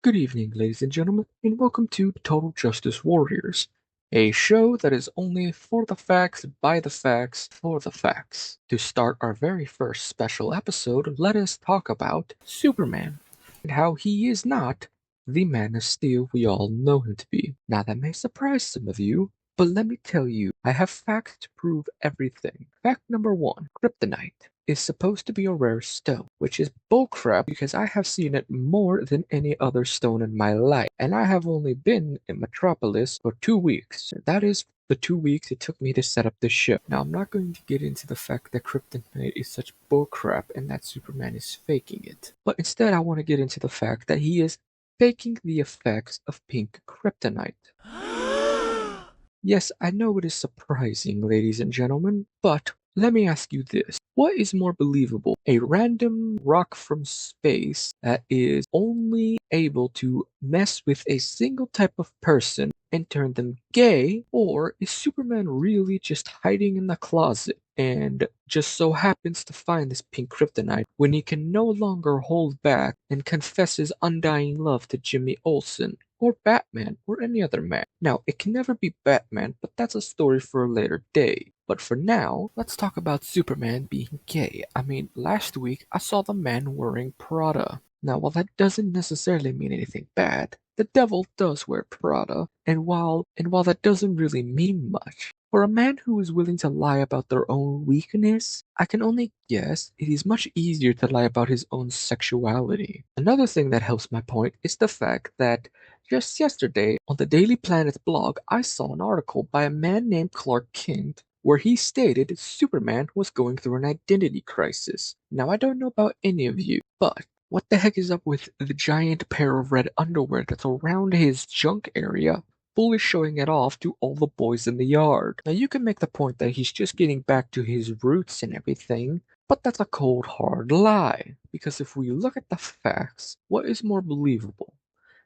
Good evening, ladies and gentlemen, and welcome to Total Justice Warriors, a show that is only for the facts, by the facts, for the facts. To start our very first special episode, let us talk about Superman and how he is not the Man of Steel we all know him to be. Now, that may surprise some of you, but let me tell you, I have facts to prove everything. Fact number one, kryptonite is supposed to be a rare stone, which is bullcrap because I have seen it more than any other stone in my life, and I have only been in Metropolis for 2 weeks. That is the 2 weeks it took me to set up this show. Now, I'm not going to get into the fact that kryptonite is such bullcrap and that Superman is faking it, but instead I want to get into the fact that he is faking the effects of pink kryptonite. Yes, I know it is surprising, ladies and gentlemen, but let me ask you this. What is more believable? A random rock from space that is only able to mess with a single type of person and turn them gay? Or is Superman really just hiding in the closet and just so happens to find this pink kryptonite when he can no longer hold back and confess his undying love to Jimmy Olsen? Or Batman, or any other man. Now, it can never be Batman, but that's a story for a later day. But for now, let's talk about Superman being gay. I mean, last week I saw the man wearing Prada. Now, while that doesn't necessarily mean anything bad, the devil does wear Prada, and while that doesn't really mean much, for a man who is willing to lie about their own weakness, I can only guess it is much easier to lie about his own sexuality. Another thing that helps my point is the fact that just yesterday, on the Daily Planet blog, I saw an article by a man named Clark Kent where he stated Superman was going through an identity crisis. Now, I don't know about any of you, but what the heck is up with the giant pair of red underwear that's around his junk area, fully showing it off to all the boys in the yard? Now, you can make the point that he's just getting back to his roots and everything, but that's a cold, hard lie. Because if we look at the facts, what is more believable?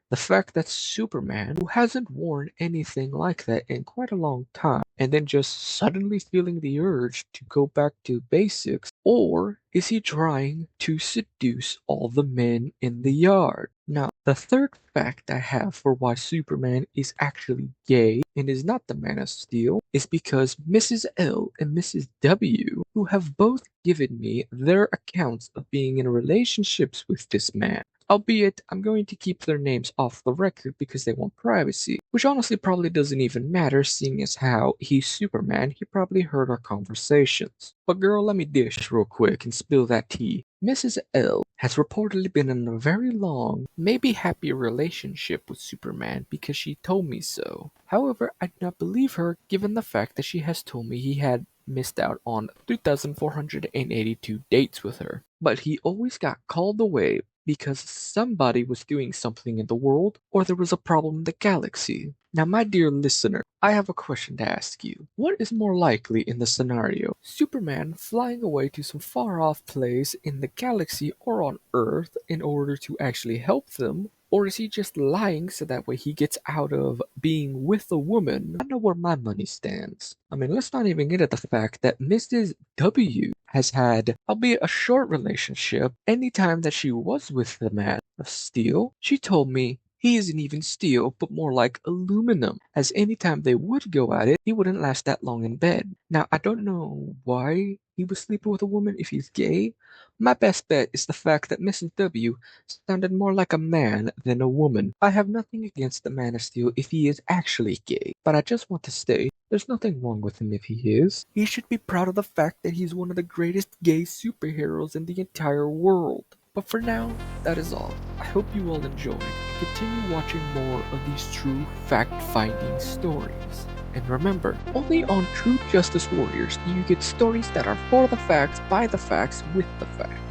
The fact that Superman, who hasn't worn anything like that in quite a long time, and then just suddenly feeling the urge to go back to basics, or is he trying to seduce all the men in the yard? Now, the third fact I have for why Superman is actually gay and is not the Man of Steel is because Mrs. L and Mrs. W, who have both given me their accounts of being in relationships with this man, albeit I'm going to keep their names off the record because they want privacy, which honestly probably doesn't even matter seeing as how he's Superman, he probably heard our conversations. But girl, let me dish real quick and spill that tea. Mrs. L has reportedly been in a very long, maybe happy relationship with Superman because she told me so. However, I do not believe her given the fact that she has told me he had missed out on 3,482 dates with her. But he always got called away because somebody was doing something in the world or there was a problem in the galaxy. Now, my dear listener, I have a question to ask you. What is more likely in the scenario? Superman flying away to some far off place in the galaxy or on Earth in order to actually help them? Or is he just lying so that way he gets out of being with a woman? I know where my money stands. I mean, let's not even get at the fact that Mrs. W has had, albeit a short relationship, any time that she was with the Man of Steel. She told me he isn't even steel, but more like aluminum, as any time they would go at it, he wouldn't last that long in bed. Now, I don't know why he was sleeping with a woman if he's gay. My best bet is the fact that Mrs. W sounded more like a man than a woman. I have nothing against the Man of Steel if he is actually gay, but I just want to say there's nothing wrong with him if he is. He should be proud of the fact that he's one of the greatest gay superheroes in the entire world. But for now, that is all. I hope you all enjoy and continue watching more of these true fact-finding stories. And remember, only on True Justice Warriors do you get stories that are for the facts, by the facts, with the facts.